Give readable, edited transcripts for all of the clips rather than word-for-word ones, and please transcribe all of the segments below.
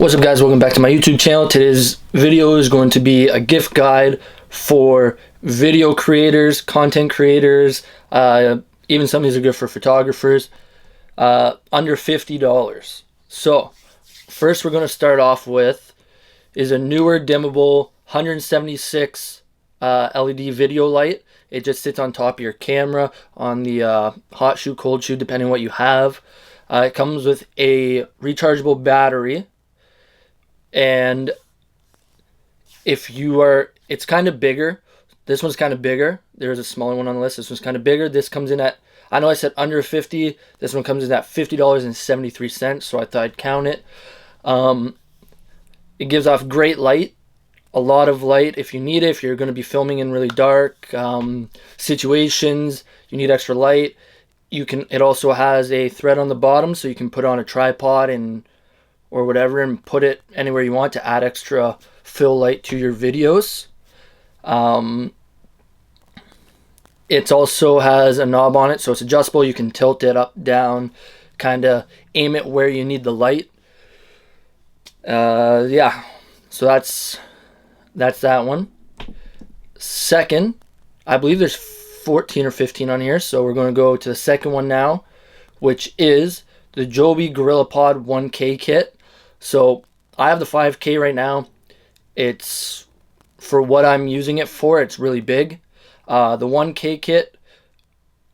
What's up, guys? Welcome back to my YouTube channel. Today's video is going to be a gift guide for video creators, content creators, even some of these are good for photographers, under $50. So first we're going to start off with is a newer dimmable 176 LED video light. It just sits on top of your camera on the hot shoe, cold shoe, depending on what you have. It comes with a rechargeable battery. And if you are, it's kind of bigger. This one's kind of bigger. There's a smaller one on the list. This one's kind of bigger. This comes in at, I know I said under 50. This one comes in at $50.73. So I thought I'd count it. It gives off great light, a lot of light if you need it. If you're going to be filming in really dark situations, you need extra light. You can. It also has a thread on the bottom, so you can put it on a tripod or whatever and put it anywhere you want to add extra fill light to your videos. It also has a knob on it, so it's adjustable. You can tilt it up, down, kind of aim it where you need the light. Yeah, so that's that one. Second, I believe there's 14 or 15 on here, so we're going to go to the second one now, which is the Joby GorillaPod 1K kit. So I have the 5K right now. It's, for what I'm using it for, it's really big. The 1K kit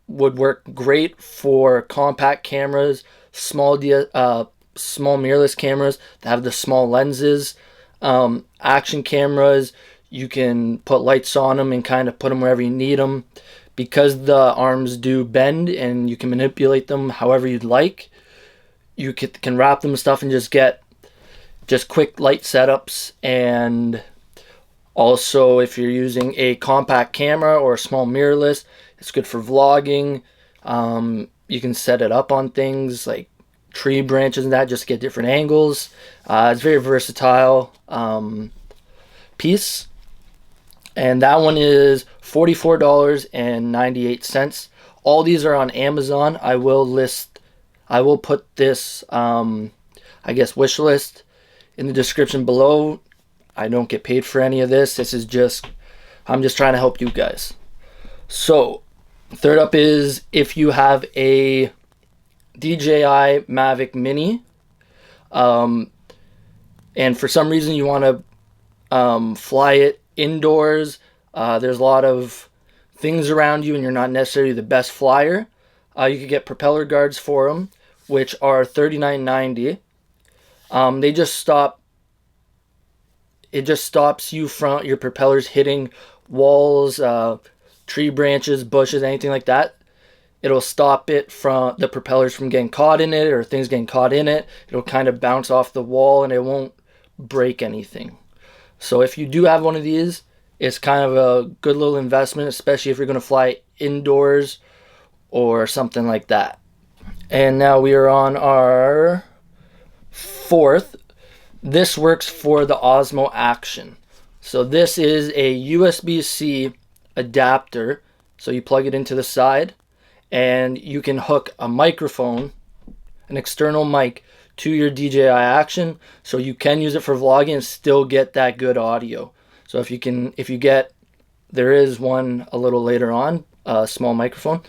would work great for compact cameras, small mirrorless cameras that have the small lenses, action cameras. You can put lights on them and kind of put them wherever you need them. Because the arms do bend and you can manipulate them however you'd like, you can wrap them with stuff and just get quick light setups. And also, if you're using a compact camera or a small mirrorless, it's good for vlogging. You can set it up on things like tree branches and that, just to get different angles. It's very versatile piece. And that one is $44.98. All these are on Amazon. I will put this, I guess, wish list in the description below. I don't get paid for any of this. I'm just trying to help you guys. So third up is if you have a DJI Mavic Mini, and for some reason you want to fly it indoors, there's a lot of things around you and you're not necessarily the best flyer, you could get propeller guards for them, which are $39.90. It just stops you from your propellers hitting walls, tree branches, bushes, anything like that. It'll stop it from the propellers from getting caught in it or things getting caught in it. It'll kind of bounce off the wall and it won't break anything. So if you do have one of these, it's kind of a good little investment, especially if you're going to fly indoors or something like that. And now we are on our fourth. This works for the Osmo Action. So this is a USB-C adapter. So you plug it into the side and you can hook a microphone, an external mic, to your DJI Action, so you can use it for vlogging and still get that good audio. So there is one a little later on, a small microphone.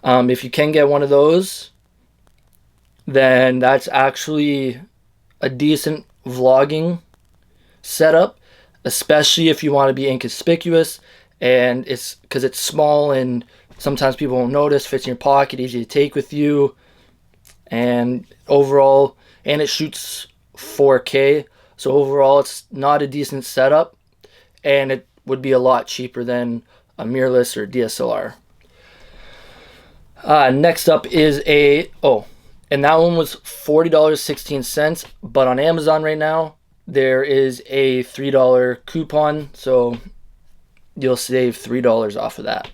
If you can get one of those, then that's actually a decent vlogging setup, especially if you want to be inconspicuous, and it's because it's small and sometimes people won't notice, fits in your pocket, easy to take with you. And overall, and it shoots 4K, so overall it's not a decent setup, and it would be a lot cheaper than a mirrorless or DSLR. Next up is and that one was $40.16, but on Amazon right now there is a $3 coupon, so you'll save $3 off of that.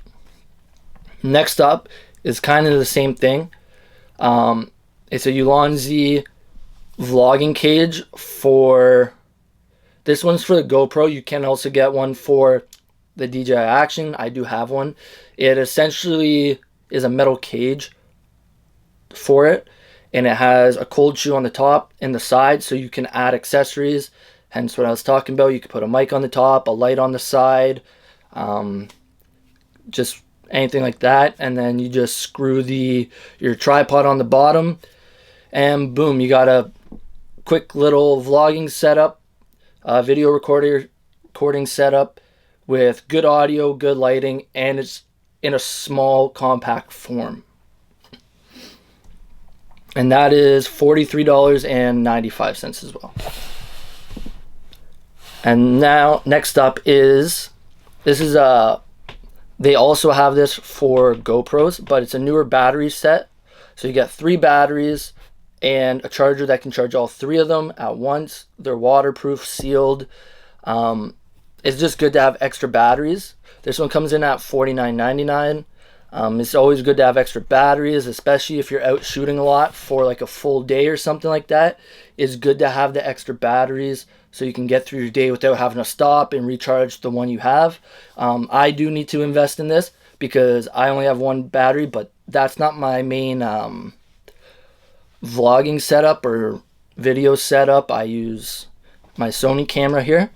Next up is kind of the same thing. It's a Ulanzi vlogging cage this one's for the GoPro. You can also get one for the DJI Action. I do have one. It essentially is a metal cage for it, and it has a cold shoe on the top and the side, so you can add accessories. Hence what I was talking about. You could put a mic on the top, a light on the side, just anything like that, and then you just screw your tripod on the bottom, and boom, you got a quick little vlogging setup, video recording setup with good audio, good lighting, and it's in a small compact form. And that is $43.95 as well. And now next up is, they also have this for GoPros, but it's a newer battery set. So you get 3 batteries and a charger that can charge all 3 of them at once. They're waterproof, sealed. It's just good to have extra batteries. This one comes in at $49.99. It's always good to have extra batteries, especially if you're out shooting a lot for like a full day or something like that. It's good to have the extra batteries so you can get through your day without having to stop and recharge the one you have. I do need to invest in this because I only have 1 battery, but that's not my main vlogging setup or video setup. I use my Sony camera here,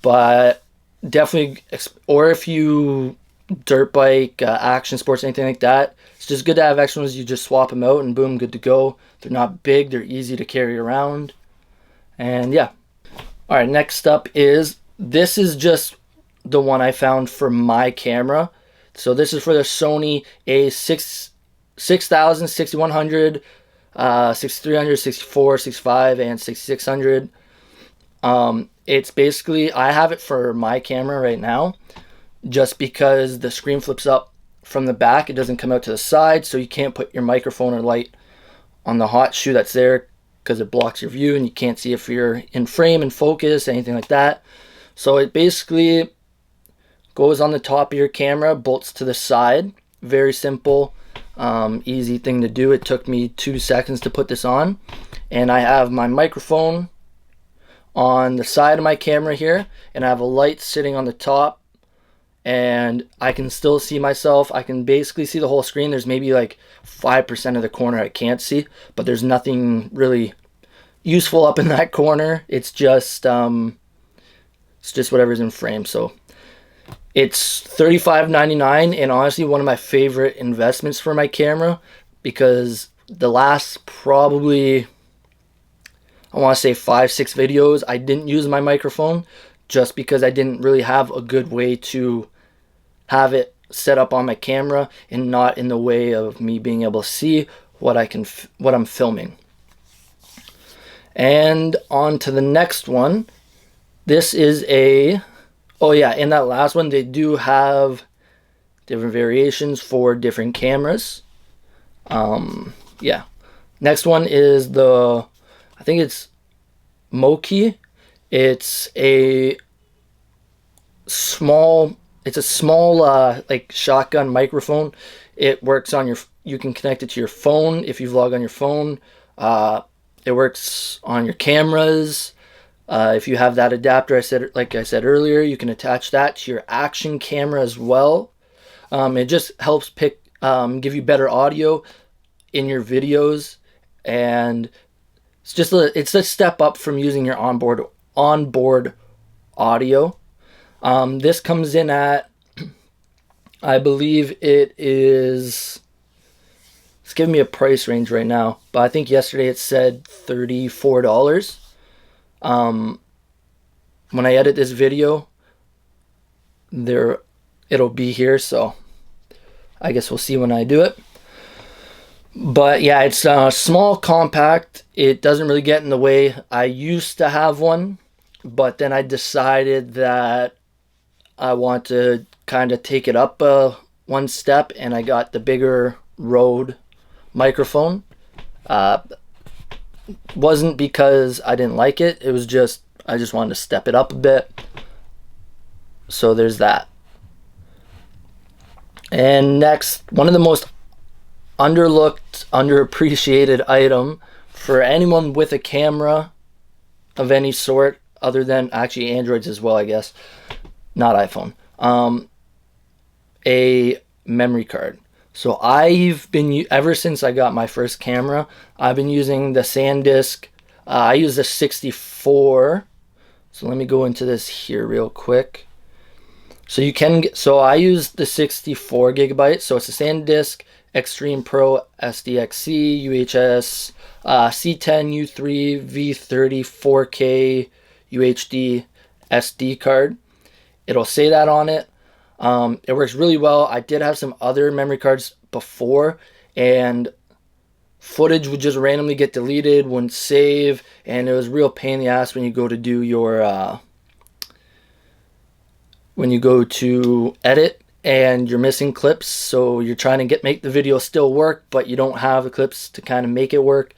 but definitely, or if you dirt bike, action sports, anything like that, it's just good to have extra ones. You just swap them out and boom, good to go. They're not big, they're easy to carry around, and yeah. All right, next up is, this is just the one I found for my camera. So this is for the Sony A6000, 6100, 6300, 64, 65, and 6600. It's basically, I have it for my camera right now, just because the screen flips up from the back. It doesn't come out to the side, so you can't put your microphone or light on the hot shoe that's there because it blocks your view and you can't see if you're in frame and focus, anything like that. So it basically goes on the top of your camera, bolts to the side. Very simple, easy thing to do. It took me 2 seconds to put this on, and I have my microphone on the side of my camera here, and I have a light sitting on the top, and I can still see myself. I can basically see the whole screen. There's maybe like 5% of the corner I can't see, but there's nothing really useful up in that corner. It's just whatever's in frame. So it's $35.99, and honestly one of my favorite investments for my camera, because the last probably, I want to say 5-6 videos, I didn't use my microphone just because I didn't really have a good way to have it set up on my camera and not in the way of me being able to see what I'm filming. And on to the next one. This is oh yeah, in that last one they do have different variations for different cameras. Yeah. Next one is I think it's Moki. It's a small like shotgun microphone. It works on you can connect it to your phone if you vlog on your phone. It works on your cameras. If you have that adapter, like I said earlier, you can attach that to your action camera as well. It just helps give you better audio in your videos, and it's a step up from using your onboard audio. This comes in at, I believe it is, it's giving me a price range right now, but I think yesterday it said $34. When I edit this video, it'll be here, so I guess we'll see when I do it. But yeah, it's small, compact. It doesn't really get in the way. I used to have one, but then I decided that I want to kind of take it up one step, and I got the bigger Rode microphone. Wasn't because I didn't like it. It was just, I just wanted to step it up a bit. So there's that. And next, one of the most underlooked, underappreciated item for anyone with a camera of any sort, other than actually Androids as well, I guess, not iPhone, a memory card. So I've been, ever since I got my first camera, I've been using the SanDisk. I use the 64. So let me go into this here real quick. So you can get, so I use the 64 gigabytes. So it's a SanDisk Extreme Pro SDXC UHS C10 U3 V30 4K UHD SD card. It'll say that on it. It works really well. I did have some other memory cards before, and footage would just randomly get deleted, wouldn't save, and it was a real pain in the ass when you go to do your when you go to edit and you're missing clips. So you're trying to make the video still work, but you don't have the clips to kind of make it work.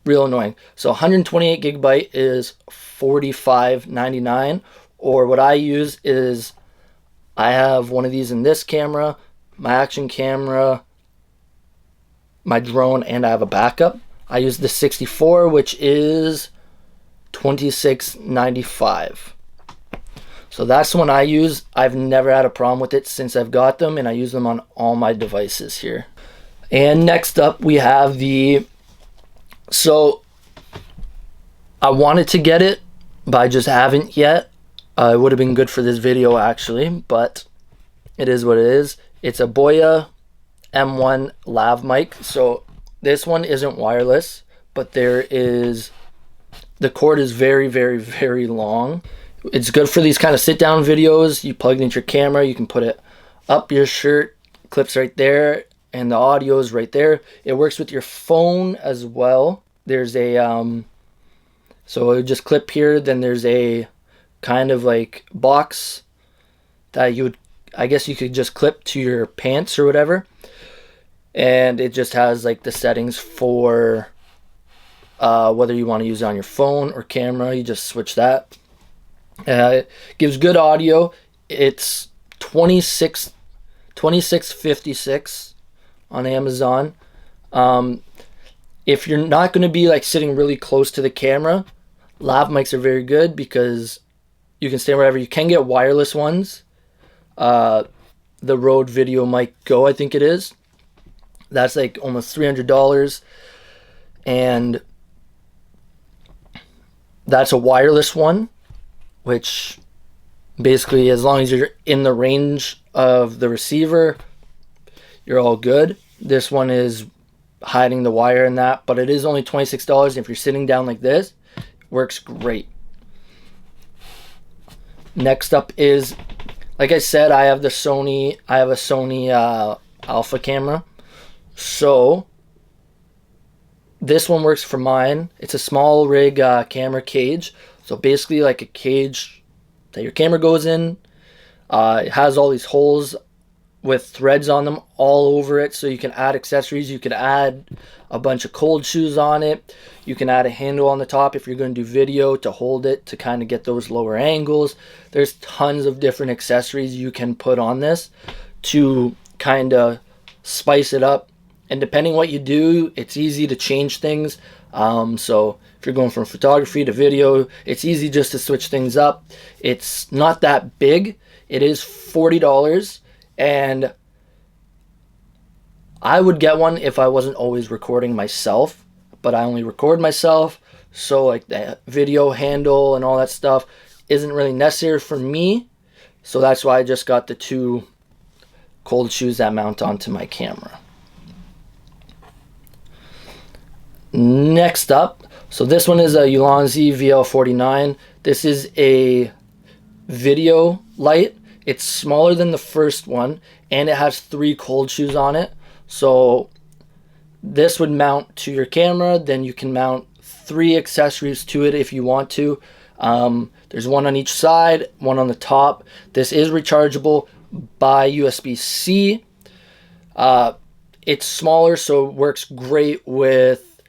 Real annoying. So 128 gigabyte is $45.99, or what I use is I have one of these in this camera, my action camera, my drone, and I have a backup. I use the 64, which is $26.95. So that's the one I use. I've never had a problem with it since I've got them, and I use them on all my devices here. And next up we have the, so I wanted to get it, but I just haven't yet. It would have been good for this video actually, but it is what it is. It's a Boya M1 lav mic. So this one isn't wireless, but the cord is very, very, very long. It's good for these kind of sit down videos. You plug it into your camera, you can put it up your shirt, clips right there, and the audio is right there. It works with your phone as well. There's a so it would just clip here, then there's a kind of like box that you would, I guess you could just clip to your pants or whatever, and it just has like the settings for whether you want to use it on your phone or camera. You just switch that. It gives good audio. It's $26.56 on Amazon. If you're not going to be like sitting really close to the camera, lav mics are very good because you can stay wherever. You can get wireless ones. The Rode Video Mic Go, I think it is. That's like almost $300, and that's a wireless one, which basically, as long as you're in the range of the receiver, you're all good. This one is hiding the wire in that, but it is only $26. If you're sitting down like this, it works great. Next up is, like I said, I have a Sony Alpha camera. So this one works for mine. It's a small rig camera cage. So basically like a cage that your camera goes in. It has all these holes with threads on them all over it, so you can add accessories. You can add a bunch of cold shoes on it. You can add a handle on the top if you're going to do video to hold it to kind of get those lower angles. There's tons of different accessories you can put on this to kind of spice it up, and depending what you do, it's easy to change things. So if you're going from photography to video, it's easy just to switch things up. It's not that big. It is $40, and I would get one if I wasn't always recording myself, but I only record myself, so like the video handle and all that stuff isn't really necessary for me. So that's why I just got the two cold shoes that mount onto my camera. Next up, so this one is a Ulanzi VL49. This is a video light. It's smaller than the first one, and it has 3 cold shoes on it. So this would mount to your camera, then you can mount 3 accessories to it if you want to. There's one on each side, one on the top. This is rechargeable by USB-C. It's smaller, so it works great with,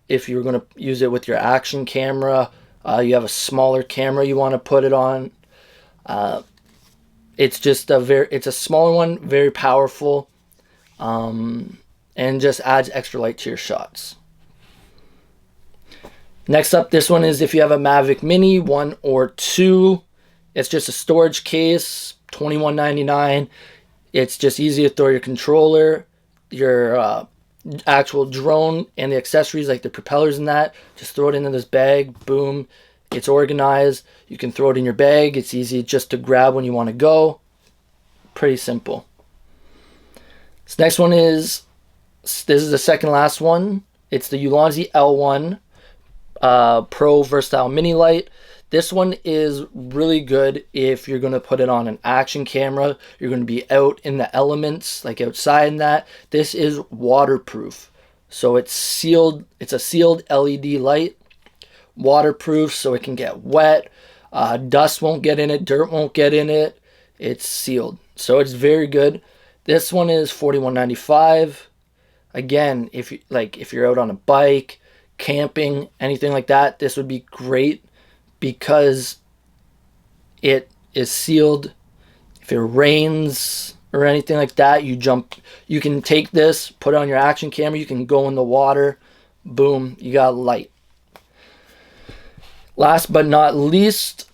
if you're going to use it with your action camera, you have a smaller camera you want to put it on. It's just it's a smaller one, very powerful, and just adds extra light to your shots. Next up, this one is if you have a Mavic Mini 1 or 2. It's just a storage case, $21.99. It's just easy to throw your controller your actual drone and the accessories like the propellers and that. Just throw it into this bag. Boom. It's organized. You can throw it in your bag. It's easy just to grab when you want to go. Pretty simple. This next one is, this is the second last one. It's the Ulanzi L1 Pro Versatile Mini Light. This one is really good if you're going to put it on an action camera. You're going to be out in the elements, like outside and that. This is waterproof. So it's sealed. It's a sealed LED light. Waterproof, so it can get wet. Dust won't get in it. Dirt won't get in it. It's sealed. So it's very good. This one is $41.95. Again, if you're out on a bike, camping, anything like that, this would be great because it is sealed. If it rains or anything like that, you can take this, put it on your action camera, you can go in the water, boom, you got light. Last but not least,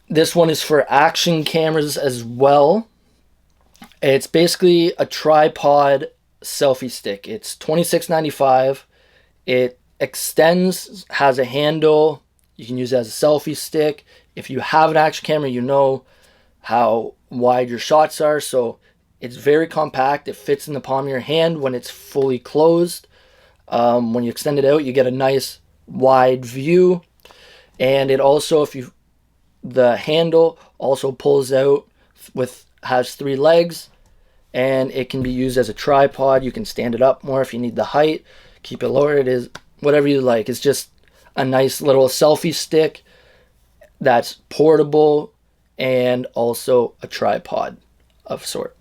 this one is for action cameras as well. It's basically a tripod selfie stick. It's $26.95. It extends, has a handle. You can use it as a selfie stick. If you have an action camera, you know how wide your shots are. So it's very compact. It fits in the palm of your hand when it's fully closed. When you extend it out, you get a nice wide view. And it also, the handle also pulls out has 3 legs, and it can be used as a tripod. You can stand it up more if you need the height, keep it lower. It is whatever you like. It's just a nice little selfie stick that's portable and also a tripod of sort.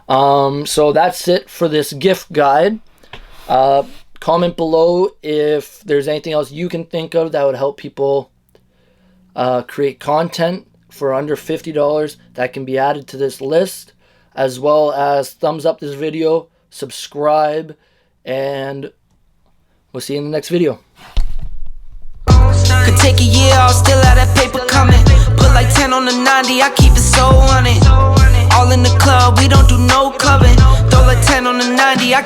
So that's it for this gift guide. Comment below if there's anything else you can think of that would help people create content for under $50 that can be added to this list, as well as thumbs up this video, subscribe, and we'll see you in the next video. Could take a year, I'll still have that paper coming. Put like 10 on the 90, I keep it so on it. All in the club, we don't do no clubbing. Throw like 10 on the 90, I